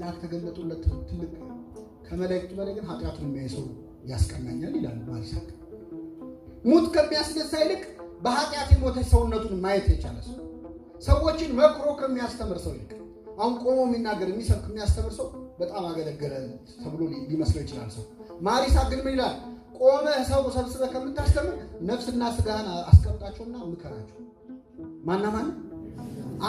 መልአክ ተገለጡለት ትልቅ ከመላእክቱ በላይ ግን ኃጢአቱን የሚያይ ሰው ያስቀናኛል ይላል ማርሳቅ። ሙት ከሚያስነሳ ይልቅ በኃጢአት የሞተች ሰውነቱን ማየት የቻለ ሰው ሰዎችን መክሮ ከሚያስተምር ሰው ይልቅ አሁን ቆሞ የሚናገር የሚሰብክ የሚያስተምር ሰው በጣም አገለገለ ተብሎ ሊመስለው ይችላል ሰው። ማሪሳቅ ግን ምን ይላል? ቆመህ ሰው ሰብስበህ ከምታስተምር ነፍስና ስጋህን አስቀምጣቸውና ምከራቸው። ማን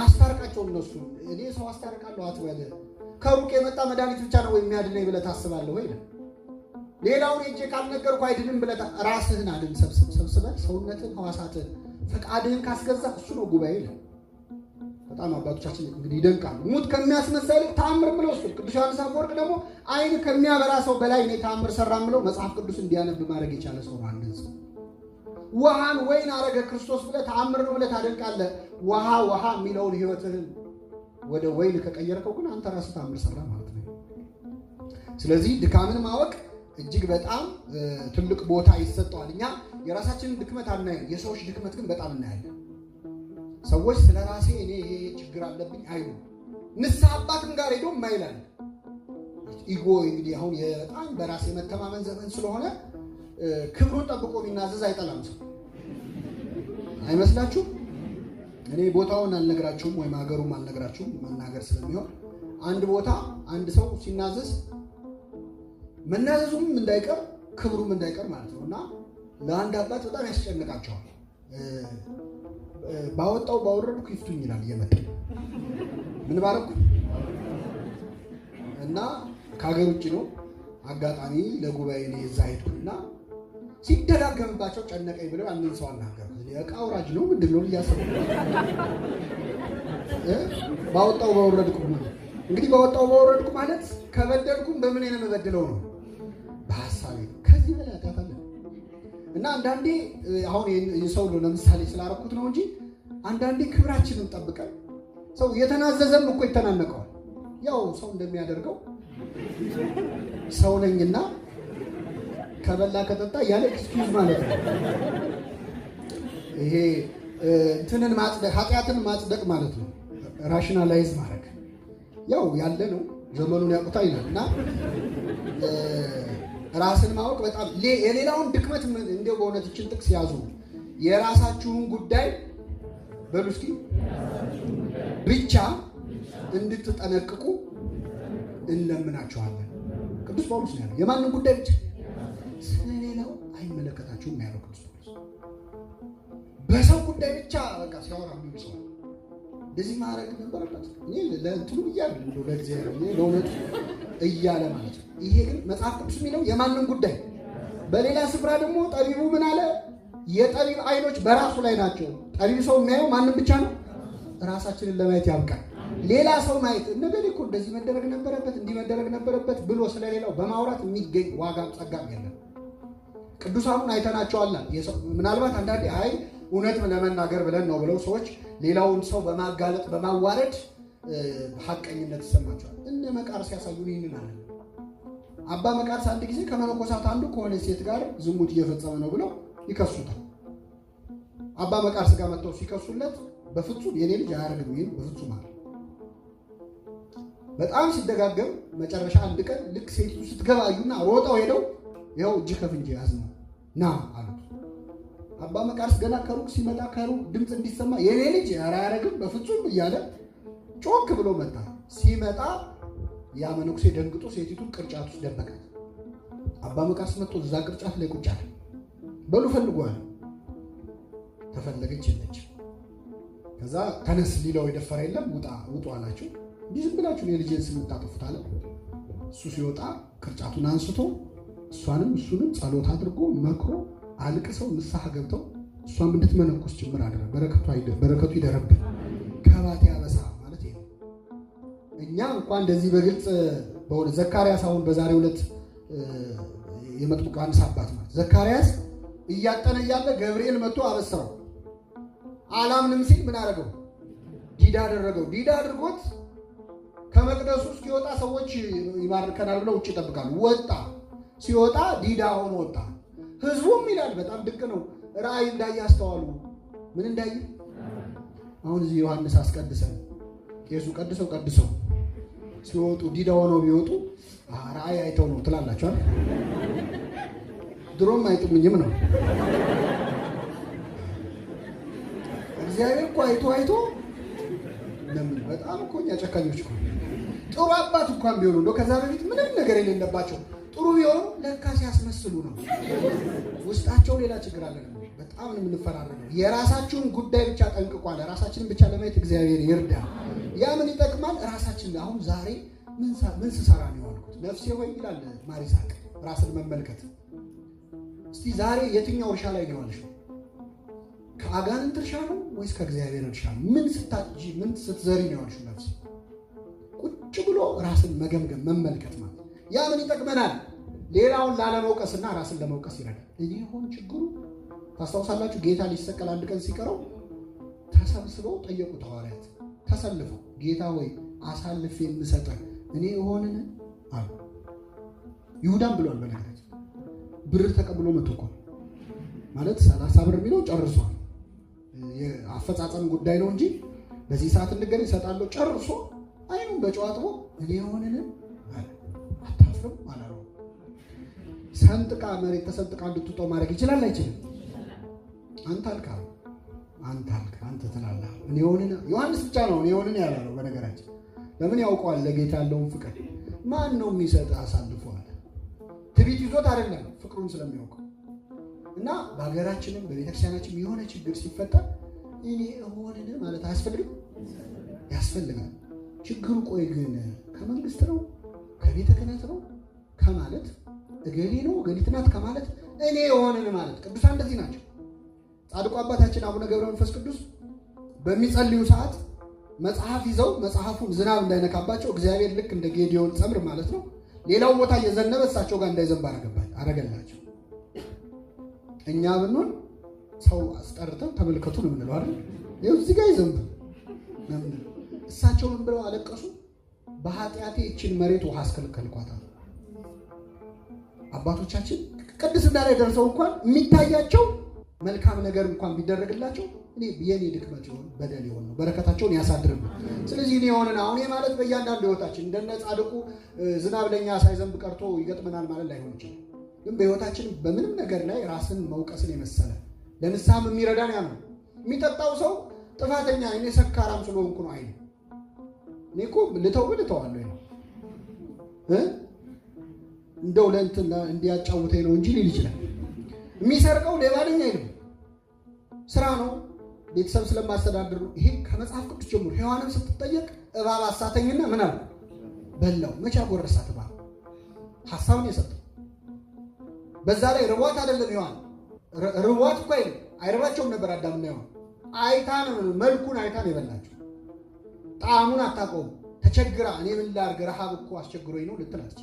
አስታርቃቸው። እነሱ እኔ ሰው አስታርቃለሁ አትበል። ከሩቅ የመጣ መድኃኒት ብቻ ነው የሚያድነኝ ብለህ ታስባለህ ወይ? ሌላውን እጄ ካልነገርኩ አይድንም ብለህ ራስህን አድን። ሰብስበህ ሰውነትን፣ ሕዋሳትን፣ ፈቃድህን ካስገዛ እሱ ነው ጉባኤ ይላል። በጣም አባቶቻችን እንግዲህ ይደንቃሉ። ሙት ከሚያስነሳ ይልቅ ተአምር ብለው ወስዱ። ቅዱስ ዮሐንስ አፈወርቅ ደግሞ አይን ከሚያበራ ሰው በላይ እኔ ተአምር ሰራም ብለው መጽሐፍ ቅዱስ እንዲያነብ ማድረግ የቻለ ሰው ነው። አንደዚህ ውሃን ወይን አረገ ክርስቶስ ብለህ ተአምር ነው ብለህ ታደንቃለህ። ውሃ የሚለውን ህይወትህን ወደ ወይን ከቀየርከው ግን አንተ ራስህ ተአምር ሰራ ማለት ነው። ስለዚህ ድካምን ማወቅ እጅግ በጣም ትልቅ ቦታ ይሰጠዋል። እኛ የራሳችንን ድክመት አናይም፣ የሰዎች ድክመት ግን በጣም እናያለን። ሰዎች ስለ ራሴ እኔ ይሄ ችግር አለብኝ አይሉ። ንስሐ አባትም ጋር ሄዶ ማይላል ኢጎ እንግዲህ አሁን በጣም በራስ የመተማመን ዘመን ስለሆነ ክብሩን ጠብቆ ቢናዘዝ አይጠላም ሰው አይመስላችሁም? እኔ ቦታውን አልነግራችሁም ወይም ሀገሩም አልነግራችሁም መናገር ስለሚሆን አንድ ቦታ አንድ ሰው ሲናዘዝ መናዘዙም እንዳይቀር ክብሩም እንዳይቀር ማለት ነው። እና ለአንድ አባት በጣም ያስጨንቃቸዋል። ባወጣው ባወረድኩ ይፍቱኝ ይላል እየመጣ ምን ባረኩ እና ከሀገር ውጭ ነው አጋጣሚ ለጉባኤ ነው እዛ ሄድኩና ሲደጋገምባቸው ጨነቀኝ ብለው አንድን ሰው አናገሩ። እቃ አውራጅ ነው ምንድን ነው እያሰቡ ባወጣው ባወረድኩ እንግዲህ ባወጣው ባወረድኩ ማለት ከበደልኩም በምን አይነት መበደለው ነው በሐሳቤ ከዚህ በላይ አታታለ እና አንዳንዴ አሁን የሰው ነው ለምሳሌ ስላረኩት ነው እንጂ አንዳንዴ ክብራችንን ጠብቀን ሰው የተናዘዘም እኮ ይተናነቀዋል። ያው ሰው እንደሚያደርገው ሰው ነኝና ከበላ ከጠጣ ያለ ኤክስኪውዝ ማለት ነው። ይሄ እንትንን ማጽደቅ ኃጢአትን ማጽደቅ ማለት ነው። ራሽናላይዝ ማድረግ ያው ያለ ነው ዘመኑን ያውቁታል ይላል እና ራስን ማወቅ በጣም የሌላውን ድክመት እንደው በእውነት እችን ጥቅስ ያዙ። የራሳችሁን ጉዳይ በሉ እስኪ ብቻ እንድትጠነቅቁ እንለምናችኋለን። ቅዱስ ጳውሎስ ነው ያለው። የማንን ጉዳይ ብቻ? ስለሌላው አይመለከታችሁም ነው ያለው ቅዱስ ጳውሎስ። በሰው ጉዳይ ብቻ በቃ ሲያወራ ምን ይመስላል? እንደዚህ ማድረግ ነበረበት። እኔ ለእንትኑ እያለ ለእግዚአብሔር ለእውነቱ እያለ ማለት ነው። ይሄ ግን መጽሐፍ ቅዱስ የሚለው የማንን ጉዳይ? በሌላ ስፍራ ደግሞ ጠቢቡ ምን አለ? የጠቢብ አይኖች በራሱ ላይ ናቸው። ጠቢብ ሰው የሚያየው ማንን ብቻ ነው? ራሳችንን ለማየት ያብቃል። ሌላ ሰው ማየት ነገር እኮ እንደዚህ መደረግ ነበረበት እንዲህ መደረግ ነበረበት ብሎ ስለሌላው በማውራት የሚገኝ ዋጋም ጸጋም የለም። ቅዱሳኑን አይተናቸዋል። ምናልባት አንዳንዴ አይ እውነት ለመናገር ብለን ነው ብለው ሰዎች ሌላውን ሰው በማጋለጥ በማዋረድ ሐቀኝነት ይሰማቸዋል። እነ መቃርስ ያሳዩን ይህንን አለ። አባ መቃርስ አንድ ጊዜ ከመነኮሳት አንዱ ከሆነ ሴት ጋር ዝሙት እየፈጸመ ነው ብለው ይከሱታል። አባ መቃርስ ጋር መጥተው ሲከሱለት በፍጹም የኔ ልጅ አያደርግም ይሄን በፍጹም አለ። በጣም ሲደጋገም መጨረሻ አንድ ቀን ልክ ሴቱ ስትገባ አዩና ሮጠው ሄደው ይኸው እጅ ከፍንጅ ያዝነው ና አሉት። አባ መቃርስ ገና ከሩቅ ሲመጣ ከሩቅ ድምፅ እንዲሰማ የኔ ልጅ አያደርግም በፍጹም እያለ ጮክ ብሎ መጣ። ሲመጣ ያ መነኩሴ ደንግጦ ሴቲቱን ቅርጫት ውስጥ ደበቃት። አባ መቃርስ መጥቶ እዛ ቅርጫት ላይ ቁጭ አለ። በሉ ፈልጓል። ተፈለገች የለች። ከዛ ተነስ ሊለው የደፈረ የለም። ውጡ አላቸው። እንዲህ ዝም ብላችሁ የልጄን ስም ታጠፉት አለ። እሱ ሲወጣ ቅርጫቱን አንስቶ እሷንም እሱንም ጸሎት አድርጎ መክሮ አልቅሰው ንስሐ ገብተው እሷም እንድትመነኮስ ጭምር አደረ። በረከቱ ይደረብን። ከባት ያበሳ ማለት ይሄ እኛ እንኳን እንደዚህ በግልጽ በሆነ ዘካርያስ አሁን በዛሬው ዕለት የመጥምቁ ዮሐንስ አባት ማለት ዘካርያስ እያጠነ እያለ ገብርኤል መጥቶ አበሰረው። አላምንም ሲል ምን አደረገው? ዲዳ አደረገው። ዲዳ አድርጎት ከመቅደሱ እስኪወጣ ሰዎች ይባርከናል ብለው ውጭ ይጠብቃሉ። ወጣ። ሲወጣ ዲዳ ሆኖ ወጣ። ህዝቡም ይላል በጣም ድንቅ ነው። ራእይ እንዳያስተዋሉ ምን እንዳይ አሁን እዚህ ዮሐንስ አስቀድሰን ቄሱ ቀድሰው ሲወጡ ዲዳ ሆነው ቢወጡ ራእይ አይተው ነው ትላላችሁ አይደል? ድሮም አይጥሙኝም ነው። እግዚአብሔር እኮ አይቶ ለምን በጣም እኮ እኛ ጨካኞች እኮ። ጥሩ አባት እንኳን ቢሆኑ እንደው ከዛ በፊት ምንም ነገር የሌለባቸው ጥሩ ቢሆኑ ለካ ሲያስመስሉ ነው። ውስጣቸው ሌላ ችግር አለ ነው። በጣም ነው የምንፈራረደው። የራሳችሁን ጉዳይ ብቻ ጠንቅቋል። ራሳችንን ብቻ ለማየት እግዚአብሔር ይርዳ። ያ ምን ይጠቅማል? ራሳችን አሁን ዛሬ ምን ስሰራ ነው ያልኩት? ነፍሴ ሆይ ይላል ማር ይስሐቅ፣ ራስን መመልከት። እስቲ ዛሬ የትኛው እርሻ ላይ ነው ያልሽው? ከአጋንንት እርሻ ነው ወይስ ከእግዚአብሔር እርሻ? ምን ስትዘሪ ነው ያልሽው? ነፍሴ ቁጭ ብሎ ራስን መገምገም መመልከት ማለት ያ ምን ይጠቅመናል? ሌላውን ላለመውቀስና ራስን ለመውቀስ ይረዳል። እኔ ሆን ችግሩ ታስታውሳላችሁ? ጌታ ሊሰቀል አንድ ቀን ሲቀረው ተሰብስበው ጠየቁት ሐዋርያት ተሰልፈው፣ ጌታ ሆይ አሳልፌ የምሰጠህ እኔ እሆንን አሉ። ይሁዳም ብሏል። በነገራችን ብር ተቀብሎ መቶ እኮ ማለት 30 ብር የሚለው ጨርሷል። የአፈጻጸም ጉዳይ ነው እንጂ በዚህ ሰዓት እንገናኝ እሰጣለሁ ጨርሶ አይኑን በጨው አጥቦ እኔ እሆንን አለ። አታፍርም አላለው። ሰንጥቃ መሬት ተሰንጥቃ እንድትውጠው ማድረግ ይችላል አይችልም? አንተ አልክ አንተ ትላለህ። እኔ እሆንን ዮሐንስ ብቻ ነው እኔ እሆንን ያላለው። በነገራችን ለምን ያውቀዋል? ለጌታ ያለውን ፍቅር ማን ነው የሚሰጥ አሳልፈዋል። ትዕቢት ይዞት አይደለም ፍቅሩን ስለሚያውቀው። እና በሀገራችንም በቤተክርስቲያናችን የሆነ ችግር ሲፈጠር እኔ እሆንን ማለት አያስፈልግም? ያስፈልጋል። ችግሩ ቆይ ግን ከመንግስት ነው ከቤተ ክህነት ነው ከማለት እገሌ ነው እገሊት ናት ከማለት እኔ እሆንን ማለት ቅዱሳን እንደዚህ ናቸው። ጻድቁ አባታችን አቡነ ገብረ መንፈስ ቅዱስ በሚጸልዩ ሰዓት መጽሐፍ ይዘው መጽሐፉን ዝናብ እንዳይነካባቸው እግዚአብሔር ልክ እንደ ጌዲዮን ጸምር ማለት ነው ሌላው ቦታ እየዘነበ እሳቸው ጋር እንዳይዘንብ አረገላቸው። እኛ ብንሆን ሰው አስጠርተው ተመልከቱ ነው የምንለው አይደል? ይኸው እዚህ ጋር ይዘንብ። እሳቸው ምን ብለው አለቀሱ? በኃጢአቴ እችን መሬት ውሃ አስከልከልኳታል። አባቶቻችን ቅድስና ላይ ደርሰው እንኳን የሚታያቸው መልካም ነገር እንኳን ቢደረግላቸው እኔ የኔ ድክመት ይሆን በደል ይሆን ነው በረከታቸውን ያሳድርብን። ስለዚህ እኔ የሆነን አሁን ማለት በእያንዳንዱ ህይወታችን እንደነ ጻድቁ ዝናብ ለኛ ሳይዘንብ ቀርቶ ይገጥመናል ማለት ላይሆን ይችላል። ግን በህይወታችን በምንም ነገር ላይ ራስን መውቀስን የመሰለ ለንስሐም የሚረዳን ያ ነው። የሚጠጣው ሰው ጥፋተኛ እኔ ሰካራም ስለሆንኩ ነው አይደል? እኔ እኮ ልተዋለሁ ነው እንደው ለእንትን እንዲያጫውተኝ ነው እንጂ ሊል ይችላል። የሚሰርቀው ሌባ ነኝ አይልም። ስራ ነው፣ ቤተሰብ ስለማስተዳድር ነው። ይሄ ከመጽሐፍ ቅዱስ ጀምሮ ሔዋንም ስትጠየቅ እባብ አሳተኝና ምን አለ? በላው። መቼ አጎረሳት? እባብ ሐሳቡን የሰጠው በዛ ላይ ርቧት አይደለም። ሔዋን ርቧት እኮ አይረባቸውም ነበር አዳምና ሔዋን። አይታ ነው መልኩን አይታ ነው የበላቸው። ጣዕሙን አታውቀውም። ተቸግራ እኔ ምን ላድርግ ረሃብ እኮ አስቸግሮኝ ነው ልትላች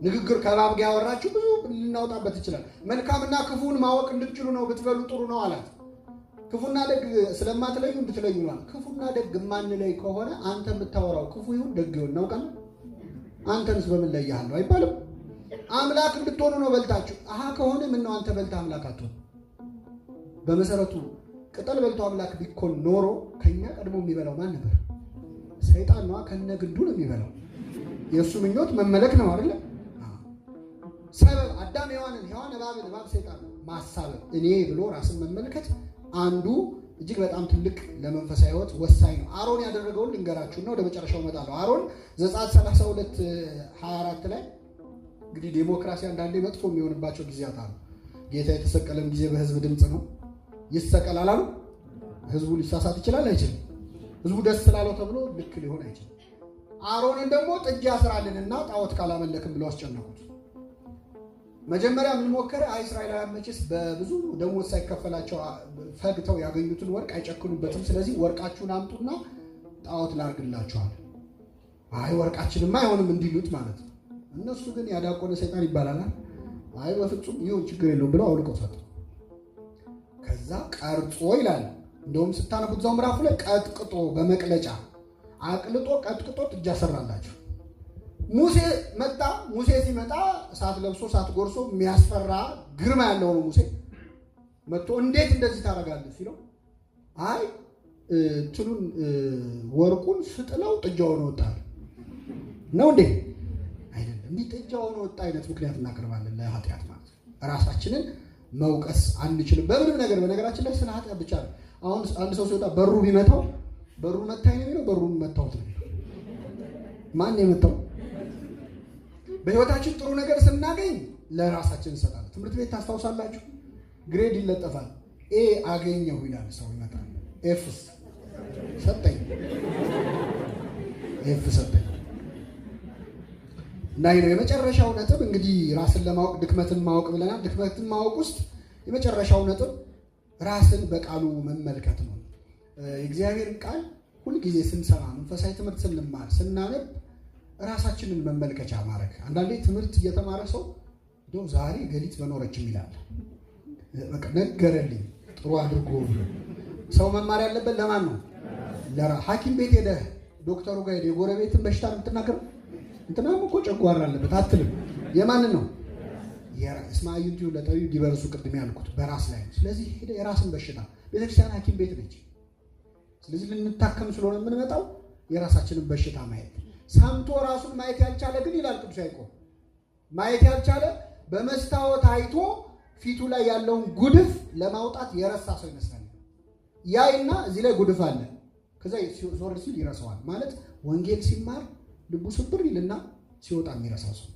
ንግግር ከባብ ጋር ያወራችሁ ብዙ ልናወጣበት ይችላል። መልካምና ክፉን ማወቅ እንድትችሉ ነው ብትበሉ ጥሩ ነው አላት። ክፉና ደግ ስለማትለዩ እንድትለዩ ነው። ክፉና ደግ ማንለይ ከሆነ አንተ የምታወራው ክፉ ይሁን ደግ ይሁን እናውቃለን። አንተንስ በምን ለያለሁ አይባልም። አምላክ እንድትሆኑ ነው በልታችሁ። አሃ ከሆነ ምን ነው አንተ በልታ አምላክ አትሆን? በመሰረቱ ቅጠል በልቶ አምላክ ቢኮን ኖሮ ከኛ ቀድሞ የሚበላው ማን ነበር? ሰይጣን ነው። ከነ ግንዱ ነው የሚበላው። የእሱ ምኞት መመለክ ነው አይደል? ሰበብ አዳም ሔዋንን፣ ሔዋን እባብን፣ እባብ ሰይጣን ማሳበብ እኔ ብሎ ራስን መመልከት አንዱ እጅግ በጣም ትልቅ ለመንፈሳዊ ሕይወት ወሳኝ ነው። አሮን ያደረገውን ልንገራችሁና ወደ መጨረሻው እመጣለሁ። አሮን ዘጸአት 32:24 ላይ እንግዲህ ዴሞክራሲ አንዳንዴ መጥፎ የሚሆንባቸው ጊዜያት አሉ። ጌታ የተሰቀለም ጊዜ በህዝብ ድምፅ ነው። ይሰቀል አላሉ? ህዝቡ ሊሳሳት ይችላል አይችልም? ህዝቡ ደስ ስላለው ተብሎ ልክ ሊሆን አይችልም። አሮንን ደግሞ ጥጃ ስራልንና ጣዖት ካላመለክም ብለው አስጨነቁት። መጀመሪያ ምን ሞከረ? እስራኤላውያን መቼስ በብዙ ደሞዝ ሳይከፈላቸው ፈግተው ያገኙትን ወርቅ አይጨክኑበትም። ስለዚህ ወርቃችሁን አምጡና ጣዖት ላርግላችኋል። ወርቃችንማ አይሆንም እንዲሉት ማለት ነው። እነሱ ግን ያዳቆነ ሰይጣን ይባላል። በፍጹም ይሁን ችግር የለውም ብለው አውልቀው ሰጡ። ከዛ ቀርጾ ይላል። እንደውም ስታነቡት እዛው ምዕራፉ ላይ ቀጥቅጦ በመቅለጫ አቅልጦ ቀጥቅጦ ጥጃ ሰራላቸው። ሙሴ መጣ። ሙሴ ሲመጣ እሳት ለብሶ እሳት ጎርሶ የሚያስፈራ ግርማ ያለው ነው። ሙሴ መጥቶ እንዴት እንደዚህ ታደርጋለህ ሲለው እንትኑን ወርቁን ስጥለው ጥጃውን ወጣል። ነው እንዴ? አይደለም። እንዲህ ጥጃውን ወጣ አይነት ምክንያት እናቀርባለን ለኃጢአት ማለት ነው። ራሳችንን መውቀስ አንችልም በምንም ነገር። በነገራችን ላይ ስለ ኃጢአት ብቻ ነው። አሁን አንድ ሰው ሲወጣ በሩ ቢመታው በሩ መታኝ ነው የሚለው፣ በሩን መታውት ነው። ማን የመታው? በህይወታችን ጥሩ ነገር ስናገኝ ለራሳችን እንሰጣለን። ትምህርት ቤት ታስታውሳላችሁ? ግሬድ ይለጠፋል። ኤ አገኘሁ ይላል ሰው ይመጣል። ኤፍ ሰጠኝ፣ ኤፍ ሰጠኝ። እና የመጨረሻው ነጥብ እንግዲህ ራስን ለማወቅ ድክመትን ማወቅ ብለናል። ድክመትን ማወቅ ውስጥ የመጨረሻው ነጥብ ራስን በቃሉ መመልከት ነው። የእግዚአብሔርን ቃል ሁልጊዜ ስንሰማ፣ መንፈሳዊ ትምህርት ስንማር፣ ስናነብ ራሳችንን መመልከቻ ማድረግ። አንዳንዴ ትምህርት እየተማረ ሰው እንደው ዛሬ ገሊት በኖረችም ይላል። በቃ ነገረልኝ ጥሩ አድርጎ። ሰው መማር ያለበት ለማን ነው? ሐኪም ቤት ሄደህ ዶክተሩ ጋር ሄደህ የጎረቤትን በሽታ ነው የምትናገረው? እንትናም እኮ ጨጓራ አለበት አትልም። የማንን ነው? እስማኤል ለጠቢብ ዲበርሱ ቅድም ያልኩት በራስ ላይ ነው። ስለዚህ ሄደህ የራስን በሽታ፣ ቤተክርስቲያን ሐኪም ቤት ነች። ስለዚህ ልንታከም ስለሆነ የምንመጣው የራሳችንን በሽታ ማየት። ሰምቶ ራሱን ማየት ያልቻለ ግን ይላል ቅዱስ ያዕቆብ፣ ማየት ያልቻለ በመስታወት አይቶ ፊቱ ላይ ያለውን ጉድፍ ለማውጣት የረሳ ሰው ይመስላል። ያይና እዚህ ላይ ጉድፍ አለ፣ ከዛ ዞር ሲል ይረሳዋል። ማለት ወንጌል ሲማር ልቡ ስብር ይልና ሲወጣ የሚረሳው ሰው